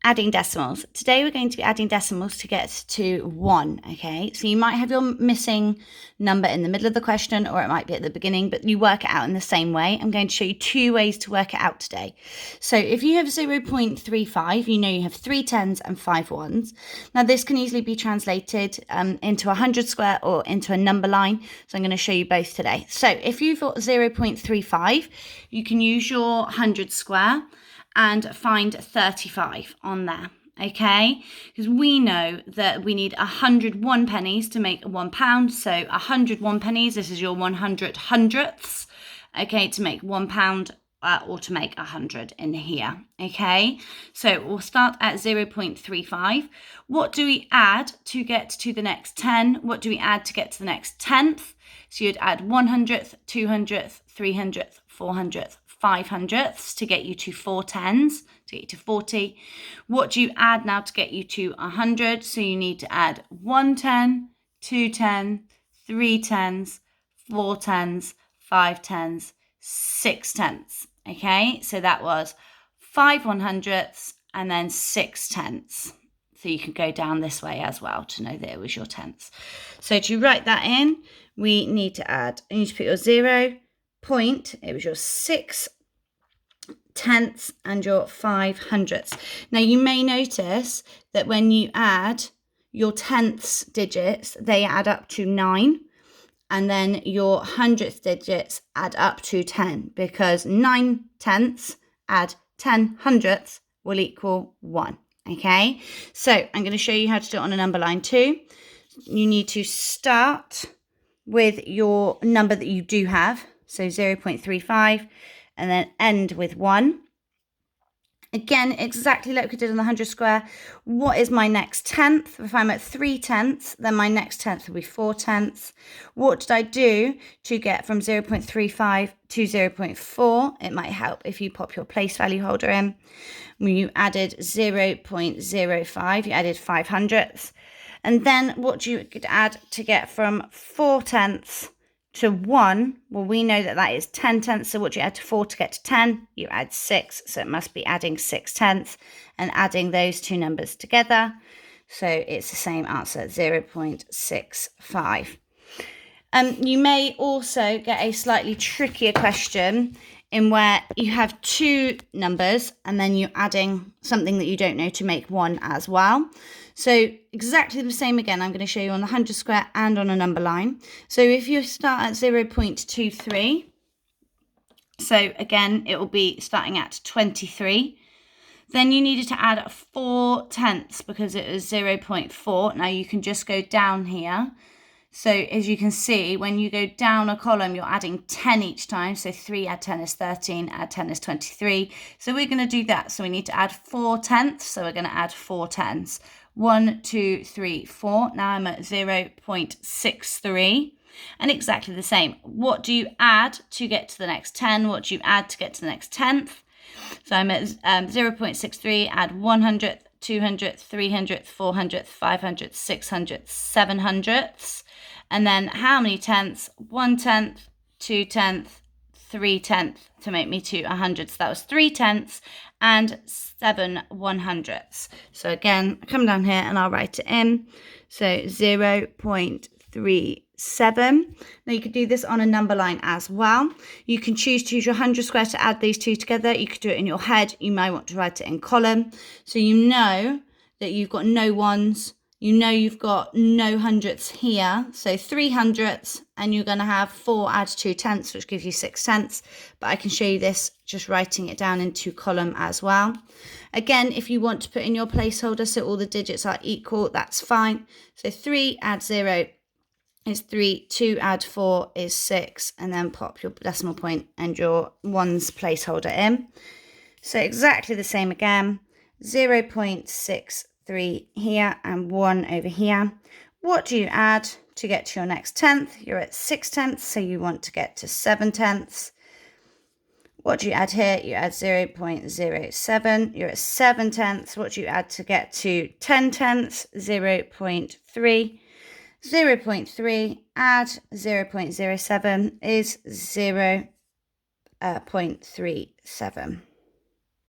Adding decimals. Today we're going to be adding decimals to get to 1, okay? So you might have your missing number in the middle of the question, or it might be at the beginning, but you work it out in the same way. I'm going to show you 2 ways to work it out today. So if you have 0.35, you know you have 3 tens and 5 ones. Now this can easily be translated into 100 square or into a number line. So I'm going to show you both today. So if you've got 0.35, you can use your 100 square and find 35 on there, okay? Because we know that we need 101 pennies to make £1. So 101 pennies, this is your 100 hundredths, okay, to make £1 or to make 100 in here, okay? So we'll start at 0.35. What do we add to get to the next 10? What do we add to get to the next 10th? So you'd add 100th, 200th, 300th, 400th, 500ths to get you to 4 tens, to get you to 40. What do you add now to get you to 100? So you need to add 1 10, 2 10, 3 tens, 4 tens, 5 tens, 6 tenths. Okay, so that was 5 100ths and then 6 tenths. So you can go down this way as well to know that it was your tenths. So to write that in, we need to add, you need to put your 0 point, it was your 6 tenths and your 5 hundredths. Now you may notice that when you add your tenths digits, they add up to 9, and then your hundredth digits add up to 10, because 9 tenths add 10 hundredths will equal 1. Okay, so I'm going to show you how to do it on a number line too. You need to start with your number that you do have, so 0.35, and then end with 1. Again, exactly like we did on the 100 square. What is my next tenth? If I'm at 3 tenths, then my next tenth will be 4 tenths. What did I do to get from 0.35 to 0.4? It might help if you pop your place value holder in. When you added 0.05, you added 5 hundredths. And then what you could add to get from 4 tenths to 1, well, we know that that is 10 tenths. So what do you add to 4 to get to 10? You add 6. So it must be adding 6 tenths and adding those two numbers together. So it's the same answer, 0.65. You may also get a slightly trickier question in where you have 2 numbers and then you're adding something that you don't know to make 1 as well. So exactly the same again, I'm going to show you on the 100 square and on a number line. So if you start at 0.23, so again, it will be starting at 23. Then you needed to add 4 tenths because it was 0.4. Now you can just go down here. So as you can see, when you go down a column, you're adding 10 each time. So 3 add 10 is 13, add 10 is 23. So we're going to do that. So we need to add 4 tenths. So we're going to add 4 tenths. 1, 2, 3, 4. Now I'm at 0.63. And exactly the same. What do you add to get to the next 10? What do you add to get to the next tenth? So I'm at 0.63, add 100th, 200th, 300th, 400th, 500th, 600th, 700ths. And then how many tenths? 1 tenth, 2 tenths, 3 tenths to make me to 100. So that was 3 tenths and 7 100ths. So again, I come down here and I'll write it in. So 0.37. Now you could do this on a number line as well. You can choose to use your 100 square to add these two together. You could do it in your head. You might want to write it in column. So you know that you've got no ones. You know you've got no hundredths here. So 3 hundredths, and you're going to have 4 add 2 tenths, which gives you 6 tenths. But I can show you this just writing it down into column as well. Again, if you want to put in your placeholder so all the digits are equal, that's fine. So 3 add 0 is 3, 2 add 4 is 6, and then pop your decimal point and your ones placeholder in. So exactly the same again, 0.63 here and 1 over here. What do you add to get to your next tenth? You're at 6 tenths, so you want to get to 7 tenths. What do you add here? You add 0.07. You're at 7 tenths. What do you add to get to 10 tenths? 0.3. 0.3 add 0.07 is 0.37.